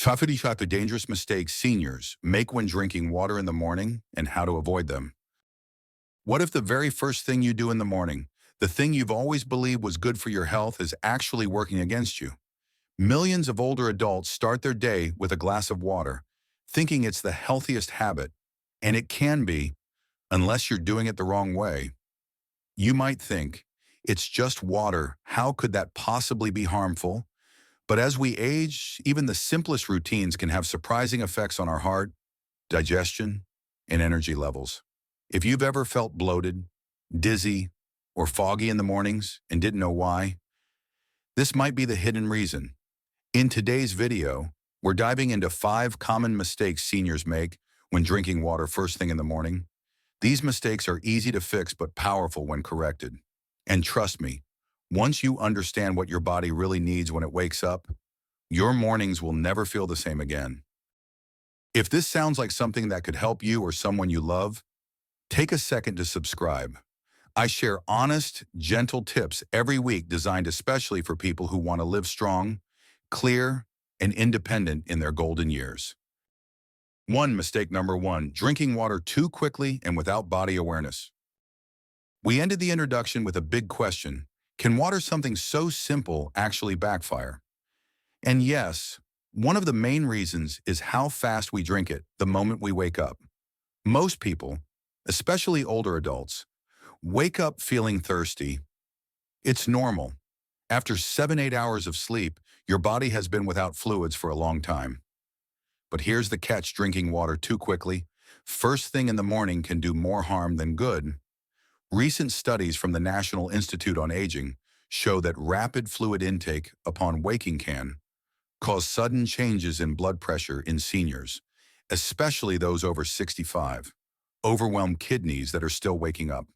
55 the dangerous mistakes seniors make when drinking water in the morning and how to avoid them. What if the very first thing you do in the morning, the thing you've always believed was good for your health, is actually working against you? Millions of older adults start their day with a glass of water, thinking it's the healthiest habit, and it can be, unless you're doing it the wrong way. You might think, it's just water, how could that possibly be harmful? But as we age, even the simplest routines can have surprising effects on our heart, digestion, and energy levels. If you've ever felt bloated, dizzy, or foggy in the mornings and didn't know why, this might be the hidden reason. In today's video, we're diving into 5 common mistakes seniors make when drinking water first thing in the morning. These mistakes are easy to fix but powerful when corrected. And trust me, once you understand what your body really needs when it wakes up, your mornings will never feel the same again. If this sounds like something that could help you or someone you love, take a second to subscribe. I share honest, gentle tips every week designed especially for people who want to live strong, clear, and independent in their golden years. Mistake number 1, drinking water too quickly and without body awareness. We ended the introduction with a big question. Can water, something so simple, actually backfire? And yes, one of the main reasons is how fast we drink it the moment we wake up. Most people, especially older adults, wake up feeling thirsty. It's normal. After 7-8 hours of sleep, your body has been without fluids for a long time. But here's the catch: drinking water too quickly, first thing in the morning, can do more harm than good. Recent studies from the National Institute on Aging show that rapid fluid intake upon waking can cause sudden changes in blood pressure in seniors, especially those over 65, overwhelm kidneys that are still waking up,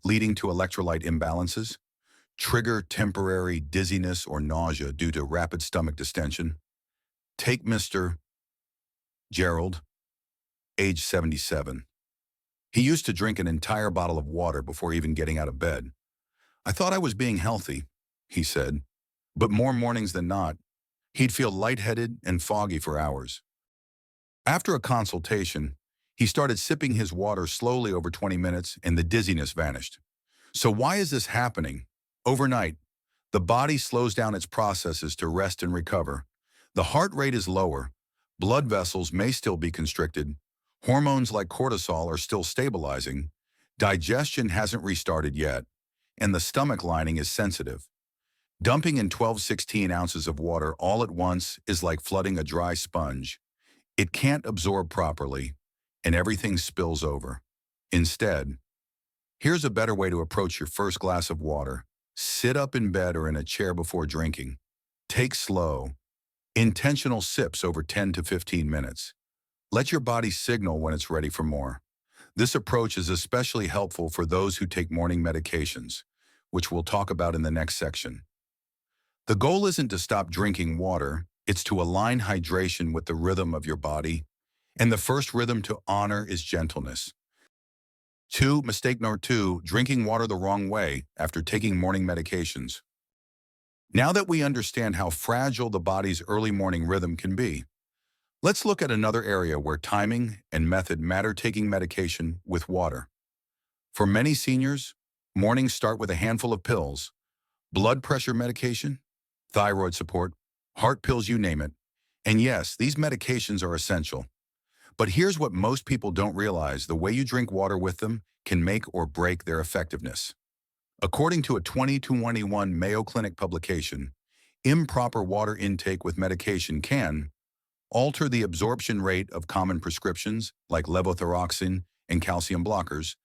leading to electrolyte imbalances, trigger temporary dizziness or nausea due to rapid stomach distension. Take Mr. Gerald, age 77. He used to drink an entire bottle of water before even getting out of bed. "I thought I was being healthy," he said, but more mornings than not, he'd feel lightheaded and foggy for hours. After a consultation, he started sipping his water slowly over 20 minutes and the dizziness vanished. So why is this happening? Overnight, the body slows down its processes to rest and recover. The heart rate is lower, blood vessels may still be constricted, hormones like cortisol are still stabilizing, digestion hasn't restarted yet, and the stomach lining is sensitive. Dumping in 12-16 ounces of water all at once is like flooding a dry sponge. It can't absorb properly, and everything spills over. Instead, here's a better way to approach your first glass of water. Sit up in bed or in a chair before drinking. Take slow, intentional sips over 10 to 15 minutes. Let your body signal when it's ready for more. This approach is especially helpful for those who take morning medications, which we'll talk about in the next section. The goal isn't to stop drinking water, it's to align hydration with the rhythm of your body, and the first rhythm to honor is gentleness. Mistake number 2, drinking water the wrong way after taking morning medications. Now that we understand how fragile the body's early morning rhythm can be, let's look at another area where timing and method matter: taking medication with water. For many seniors, mornings start with a handful of pills: blood pressure medication, thyroid support, heart pills, you name it. And yes, these medications are essential. But here's what most people don't realize: the way you drink water with them can make or break their effectiveness. According to a 2021 Mayo Clinic publication, improper water intake with medication can alter the absorption rate of common prescriptions like levothyroxine and calcium blockers,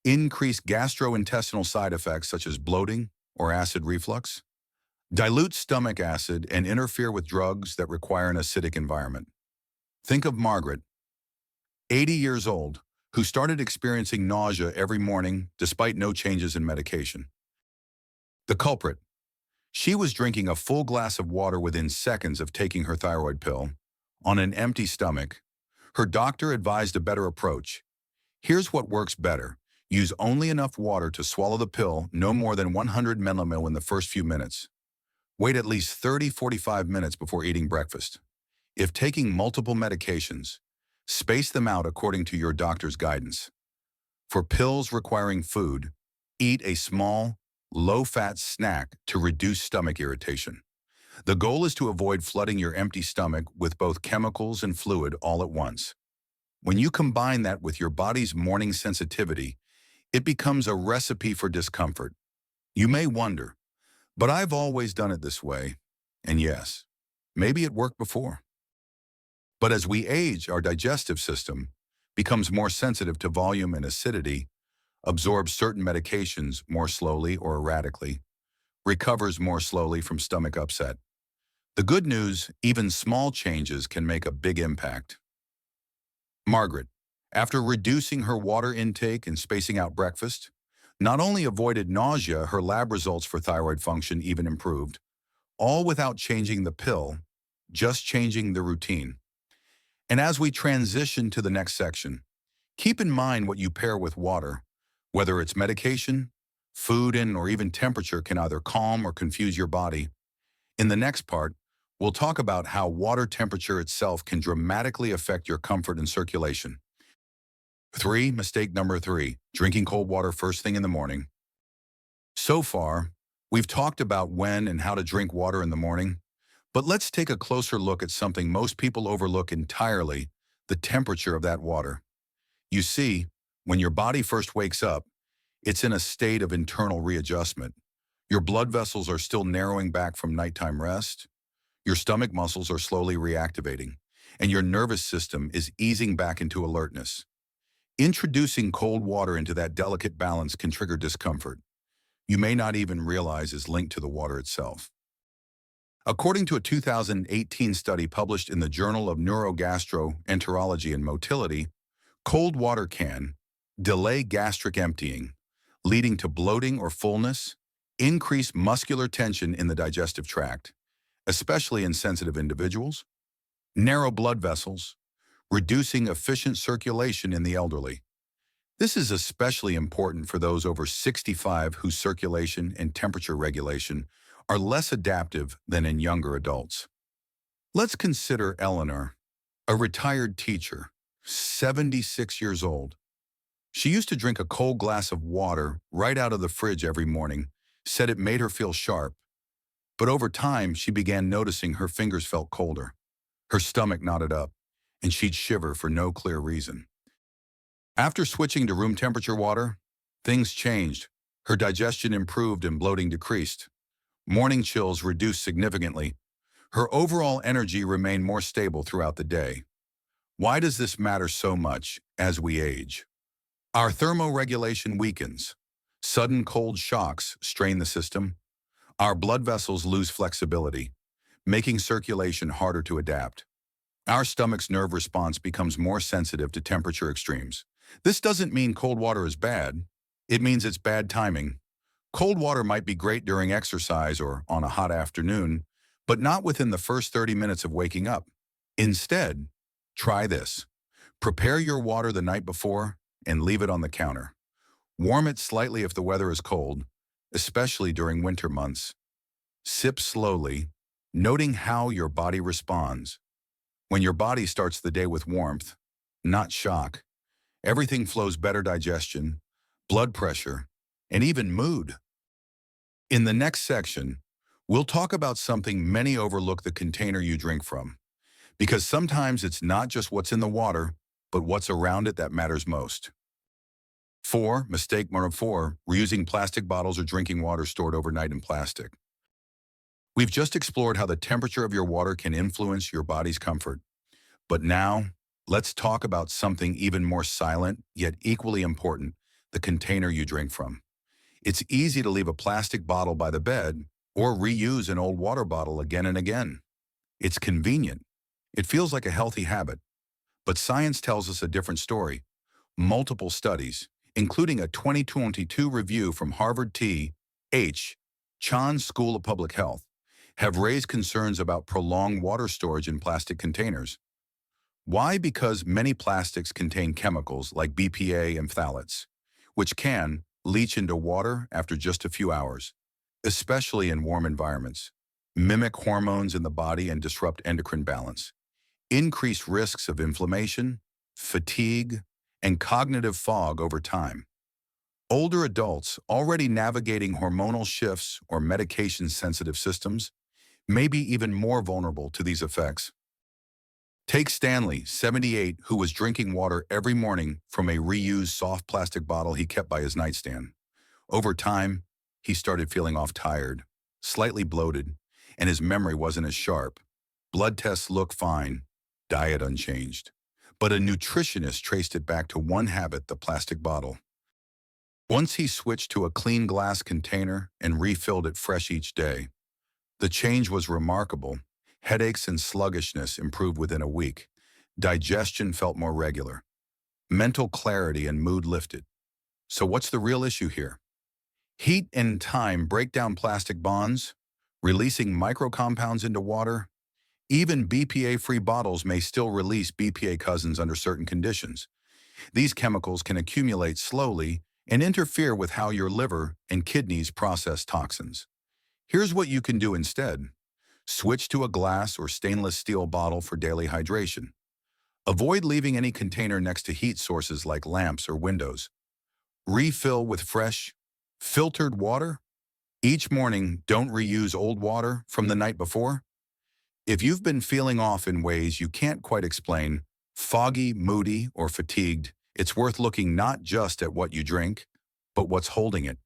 increase gastrointestinal side effects such as bloating or acid reflux, dilute stomach acid, and interfere with drugs that require an acidic environment. Think of Margaret, 80 years old, who started experiencing nausea every morning despite no changes in medication. The culprit: she was drinking a full glass of water within seconds of taking her thyroid pill, on an empty stomach. Her doctor advised a better approach. Here's what works better: use only enough water to swallow the pill, no more than 100 millimol in the first few minutes. Wait at least 30-45 minutes before eating breakfast. If taking multiple medications, space them out according to your doctor's guidance. For pills requiring food, eat a small, low-fat snack to reduce stomach irritation. The goal is to avoid flooding your empty stomach with both chemicals and fluid all at once. When you combine that with your body's morning sensitivity, it becomes a recipe for discomfort. You may wonder, but I've always done it this way. And yes, maybe it worked before. But as we age, our digestive system becomes more sensitive to volume and acidity, absorbs certain medications more slowly or erratically, recovers more slowly from stomach upset. The good news, even small changes can make a big impact. Margaret, after reducing her water intake and spacing out breakfast, not only avoided nausea, her lab results for thyroid function even improved, all without changing the pill, just changing the routine. And as we transition to the next section, keep in mind what you pair with water, whether it's medication, food, or even temperature can either calm or confuse your body. In the next part, we'll talk about how water temperature itself can dramatically affect your comfort and circulation. Mistake number 3, drinking cold water first thing in the morning. So far, we've talked about when and how to drink water in the morning, but let's take a closer look at something most people overlook entirely, the temperature of that water. You see, when your body first wakes up, it's in a state of internal readjustment. Your blood vessels are still narrowing back from nighttime rest, your stomach muscles are slowly reactivating, and your nervous system is easing back into alertness. Introducing cold water into that delicate balance can trigger discomfort you may not even realize is linked to the water itself. According to a 2018 study published in the Journal of Neurogastroenterology and Motility, cold water can delay gastric emptying, leading to bloating or fullness, increase muscular tension in the digestive tract, especially in sensitive individuals, narrow blood vessels, reducing efficient circulation in the elderly. This is especially important for those over 65 whose circulation and temperature regulation are less adaptive than in younger adults. Let's consider Eleanor, a retired teacher, 76 years old. She used to drink a cold glass of water right out of the fridge every morning, said it made her feel sharp. But over time, she began noticing her fingers felt colder. Her stomach knotted up, and she'd shiver for no clear reason. After switching to room temperature water, things changed. Her digestion improved and bloating decreased. Morning chills reduced significantly. Her overall energy remained more stable throughout the day. Why does this matter so much as we age? Our thermoregulation weakens. Sudden cold shocks strain the system. Our blood vessels lose flexibility, making circulation harder to adapt. Our stomach's nerve response becomes more sensitive to temperature extremes. This doesn't mean cold water is bad. It means it's bad timing. Cold water might be great during exercise or on a hot afternoon, but not within the first 30 minutes of waking up. Instead, try this. Prepare your water the night before and leave it on the counter. Warm it slightly if the weather is cold, especially during winter months. Sip slowly, noting how your body responds. When your body starts the day with warmth, not shock, everything flows better: digestion, blood pressure, and even mood. In the next section, we'll talk about something many overlook: the container you drink from. Because sometimes it's not just what's in the water, but what's around it that matters most. Mistake number 4, reusing plastic bottles or drinking water stored overnight in plastic. We've just explored how the temperature of your water can influence your body's comfort. But now, let's talk about something even more silent, yet equally important: the container you drink from. It's easy to leave a plastic bottle by the bed or reuse an old water bottle again and again. It's convenient. It feels like a healthy habit. But science tells us a different story. Multiple studies, including a 2022 review from Harvard T.H. Chan School of Public Health, have raised concerns about prolonged water storage in plastic containers. Why? Because many plastics contain chemicals like BPA and phthalates, which can leach into water after just a few hours, especially in warm environments, mimic hormones in the body, and disrupt endocrine balance. increased risks of inflammation, fatigue, and cognitive fog over time. Older adults already navigating hormonal shifts or medication-sensitive systems may be even more vulnerable to these effects. Take Stanley, 78, who was drinking water every morning from a reused soft plastic bottle he kept by his nightstand. Over time, he started feeling off-tired, slightly bloated, and his memory wasn't as sharp. Blood tests look fine, diet unchanged. But a nutritionist traced it back to one habit, the plastic bottle. Once he switched to a clean glass container and refilled it fresh each day, the change was remarkable. Headaches and sluggishness improved within a week. Digestion felt more regular. Mental clarity and mood lifted. So what's the real issue here? Heat and time break down plastic bonds, releasing microcompounds into water. Even BPA-free bottles may still release BPA cousins under certain conditions. These chemicals can accumulate slowly and interfere with how your liver and kidneys process toxins. Here's what you can do instead. Switch to a glass or stainless steel bottle for daily hydration. Avoid leaving any container next to heat sources like lamps or windows. Refill with fresh, filtered water. Each morning, don't reuse old water from the night before. If you've been feeling off in ways you can't quite explain, foggy, moody, or fatigued, it's worth looking not just at what you drink, but what's holding it.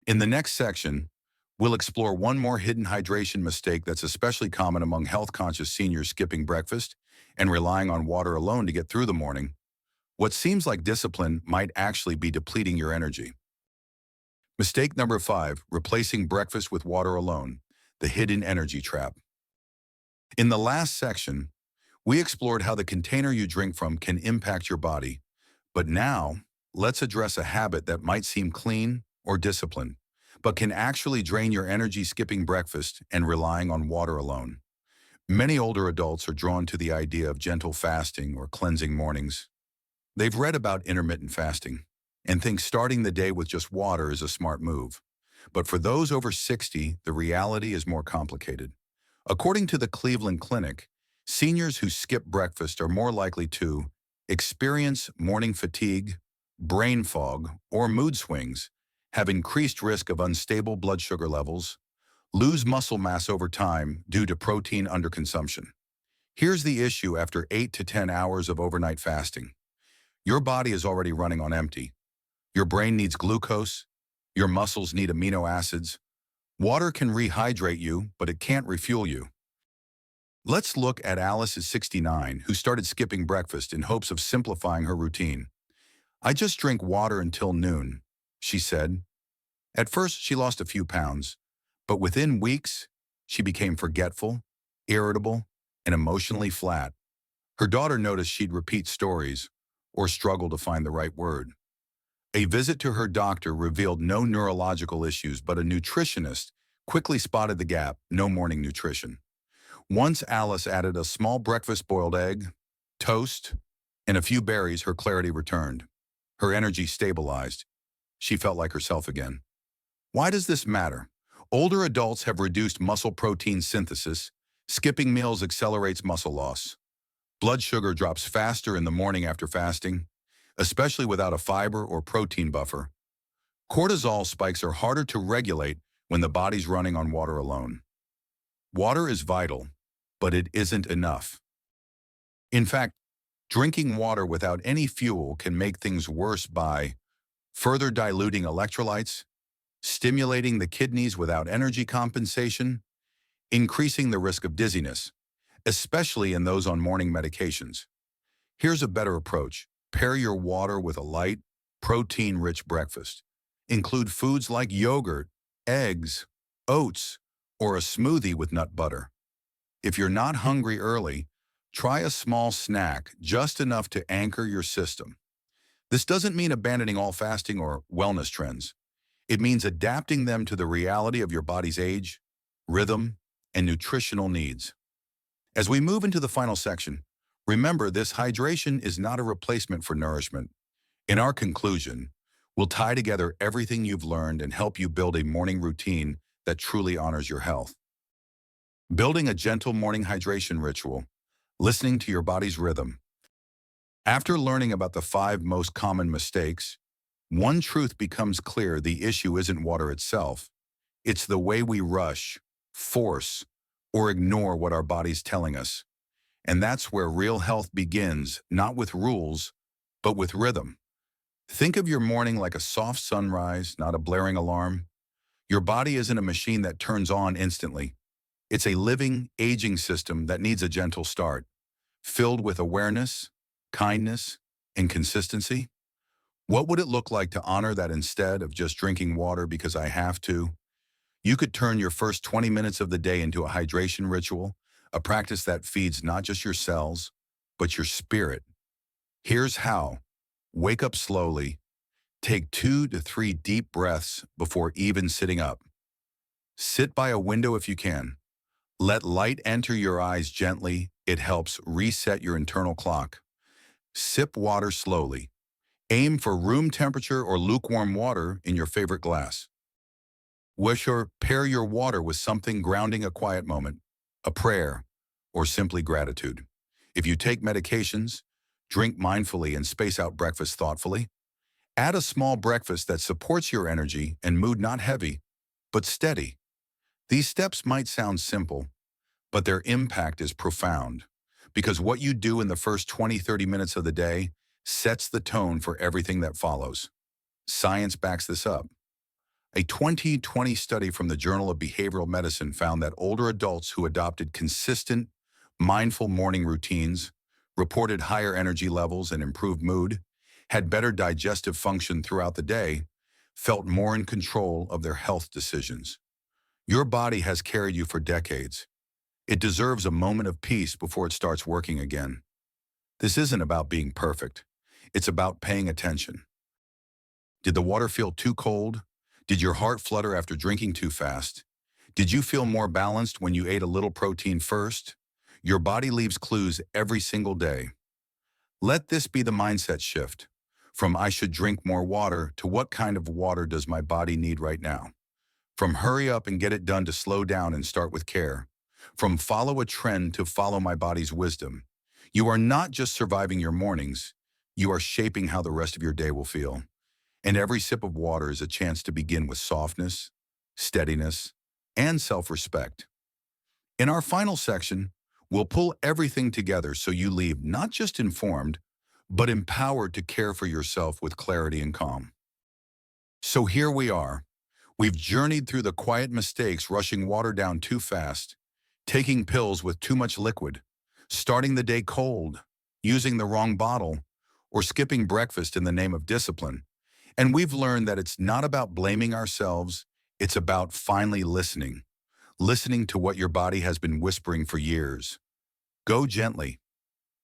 In the next section, we'll explore one more hidden hydration mistake that's especially common among health-conscious seniors: skipping breakfast and relying on water alone to get through the morning. What seems like discipline might actually be depleting your energy. Mistake number 5, replacing breakfast with water alone, the hidden energy trap. In the last section, we explored how the container you drink from can impact your body. But now, let's address a habit that might seem clean or disciplined, but can actually drain your energy: skipping breakfast and relying on water alone. Many older adults are drawn to the idea of gentle fasting or cleansing mornings. They've read about intermittent fasting and think starting the day with just water is a smart move. But for those over 60, the reality is more complicated. According to the Cleveland Clinic, seniors who skip breakfast are more likely to experience morning fatigue, brain fog, or mood swings, have increased risk of unstable blood sugar levels, lose muscle mass over time due to protein underconsumption. Here's the issue: after 8 to 10 hours of overnight fasting, your body is already running on empty. Your brain needs glucose, your muscles need amino acids. Water can rehydrate you, but it can't refuel you. Let's look at Alice at 69, who started skipping breakfast in hopes of simplifying her routine. "I just drink water until noon," she said. At first, she lost a few pounds, but within weeks, she became forgetful, irritable, and emotionally flat. Her daughter noticed she'd repeat stories or struggle to find the right word. A visit to her doctor revealed no neurological issues, but a nutritionist quickly spotted the gap: no morning nutrition. Once Alice added a small breakfast boiled egg, toast, and a few berries, her clarity returned. Her energy stabilized. She felt like herself again. Why does this matter? Older adults have reduced muscle protein synthesis. Skipping meals accelerates muscle loss. Blood sugar drops faster in the morning after fasting, especially without a fiber or protein buffer. Cortisol spikes are harder to regulate when the body's running on water alone. Water is vital, but it isn't enough. In fact, drinking water without any fuel can make things worse by further diluting electrolytes, stimulating the kidneys without energy compensation, increasing the risk of dizziness, especially in those on morning medications. Here's a better approach. Pair your water with a light, protein-rich breakfast. Include foods like yogurt, eggs, oats, or a smoothie with nut butter. If you're not hungry early, try a small snack, just enough to anchor your system. This doesn't mean abandoning all fasting or wellness trends. It means adapting them to the reality of your body's age, rhythm, and nutritional needs. As we move into the final section, remember, this hydration is not a replacement for nourishment. In our conclusion, we'll tie together everything you've learned and help you build a morning routine that truly honors your health. Building a gentle morning hydration ritual. listening to your body's rhythm. After learning about the 5 most common mistakes, one truth becomes clear: the issue isn't water itself. It's the way we rush, force, or ignore what our body's telling us. And that's where real health begins, not with rules, but with rhythm. Think of your morning like a soft sunrise, not a blaring alarm. Your body isn't a machine that turns on instantly. It's a living, aging system that needs a gentle start, filled with awareness, kindness, and consistency. What would it look like to honor that instead of just drinking water because I have to? You could turn your first 20 minutes of the day into a hydration ritual, a practice that feeds not just your cells, but your spirit. Here's how. Wake up slowly. Take 2 to 3 deep breaths before even sitting up. Sit by a window if you can. Let light enter your eyes gently. It helps reset your internal clock. Sip water slowly. Aim for room temperature or lukewarm water in your favorite glass. Pair your water with something grounding, a quiet moment, a prayer, or simply gratitude. If you take medications, drink mindfully and space out breakfast thoughtfully. Add a small breakfast that supports your energy and mood, not heavy, but steady. These steps might sound simple, but their impact is profound, because what you do in the first 20-30 minutes of the day sets the tone for everything that follows. Science backs this up. A 2020 study from the Journal of Behavioral Medicine found that older adults who adopted consistent, mindful morning routines reported higher energy levels and improved mood, had better digestive function throughout the day, felt more in control of their health decisions. Your body has carried you for decades. It deserves a moment of peace before it starts working again. This isn't about being perfect. It's about paying attention. Did the water feel too cold? Did your heart flutter after drinking too fast? Did you feel more balanced when you ate a little protein first? Your body leaves clues every single day. Let this be the mindset shift. From I should drink more water to what kind of water does my body need right now? From hurry up and get it done to slow down and start with care. From follow a trend to follow my body's wisdom. You are not just surviving your mornings, you are shaping how the rest of your day will feel. And every sip of water is a chance to begin with softness, steadiness, and self-respect. In our final section, we'll pull everything together so you leave not just informed, but empowered to care for yourself with clarity and calm. So here we are. We've journeyed through the quiet mistakes: rushing water down too fast, taking pills with too much liquid, starting the day cold, using the wrong bottle, or skipping breakfast in the name of discipline. And we've learned that it's not about blaming ourselves, it's about finally listening to what your body has been whispering for years. Go gently.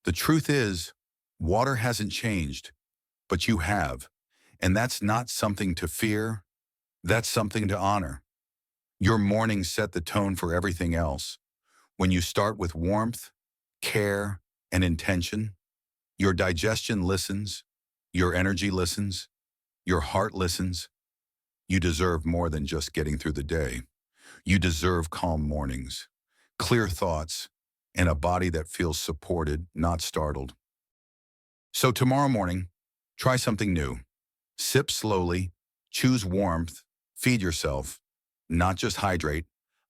The truth is, water hasn't changed, but you have. And that's not something to fear, that's something to honor. Your mornings set the tone for everything else. When you start with warmth, care, and intention, your digestion listens, your energy listens, your heart listens. You deserve more than just getting through the day. You deserve calm mornings, clear thoughts, and a body that feels supported, not startled. So tomorrow morning, try something new. Sip slowly, choose warmth, feed yourself, not just hydrate.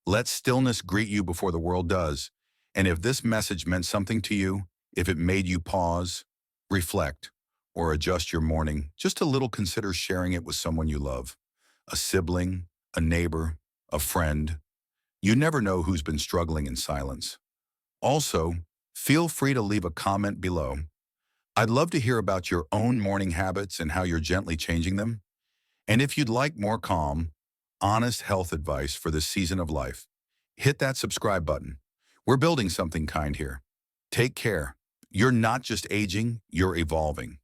Let stillness greet you before the world does. And if this message meant something to you, if it made you pause, reflect, or adjust your morning just a little, consider sharing it with someone you love. A sibling, a neighbor, a friend. You never know who's been struggling in silence. Also, feel free to leave a comment below. I'd love to hear about your own morning habits and how you're gently changing them. And if you'd like more calm, honest health advice for this season of life, hit that subscribe button. We're building something kind here. Take care. You're not just aging, you're evolving.